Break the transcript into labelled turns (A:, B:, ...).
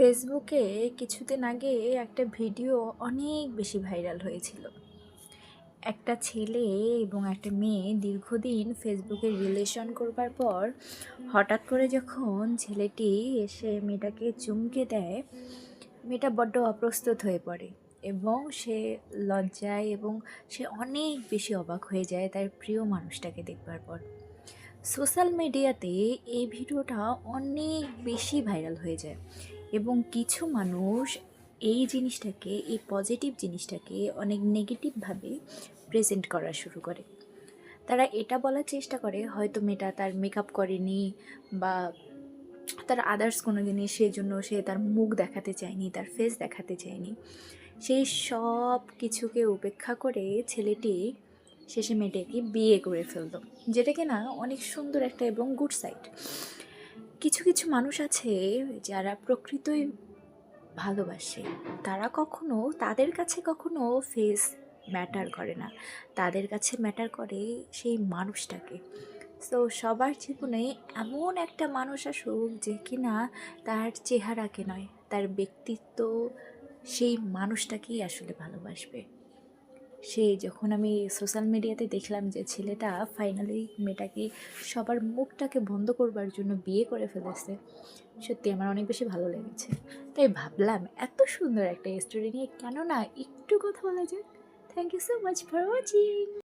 A: ফেসবুকে কিছুদিন আগে একটা ভিডিও অনেক বেশি ভাইরাল হয়েছিল। একটা ছেলে এবং একটা মেয়ে দীর্ঘদিন ফেসবুকে রিলেশন করবার পর হঠাৎ করে যখন ছেলেটি এসে মেয়েটাকে চুমকে দেয়, মেয়েটা বড্ড অপ্রস্তুত হয়ে পড়ে এবং সে লজ্জায় এবং সে অনেক বেশি অবাক হয়ে যায় তার প্রিয় মানুষটাকে দেখবার পর। সোশ্যাল মিডিয়াতে এই ভিডিওটা অনেক বেশি ভাইরাল হয়ে যায় এবং কিছু মানুষ এই জিনিসটাকে, এই পজিটিভ জিনিসটাকে অনেক নেগেটিভভাবে প্রেজেন্ট করা শুরু করে। তারা এটা বলার চেষ্টা করে হয়তো মেয়েটা তার মেকআপ করেনি বা তার আদার্স কোনো জিনিস, সেই জন্য সে তার মুখ দেখাতে চায়নি, তার ফেস দেখাতে চায়নি। সেই সব কিছুকে উপেক্ষা করে ছেলেটি শেষে মেয়েটাকে বিয়ে করে ফেলতো, যেটা কিনা অনেক সুন্দর একটা এবং গুড সাইড। কিছু কিছু মানুষ আছে যারা প্রকৃতই ভালোবাসে, তারা কখনো, তাদের কাছে কখনো ফেস ম্যাটার করে না, তাদের কাছে ম্যাটার করে সেই মানুষটাকে। সো সবার জীবনে এমন একটা মানুষ আসুক যে কিনা তার চেহারাকে নয়, তার ব্যক্তিত্ব, সেই মানুষটাকেই আসলে ভালোবাসবে। যখন আমি সোশ্যাল মিডিয়াতে দেখলাম যে ছেলেটা ফাইনালি মেয়েটাকে, সবার মুখটাকে বন্ধ করবার জন্য বিয়ে করে ফেলেছে, সত্যি আমার অনেক বেশি ভালো লেগেছে। তাই ভাবলাম এত সুন্দর একটা স্টোরি নিয়ে কেন না একটু কথা বলা যাক। Thank you so much for watching.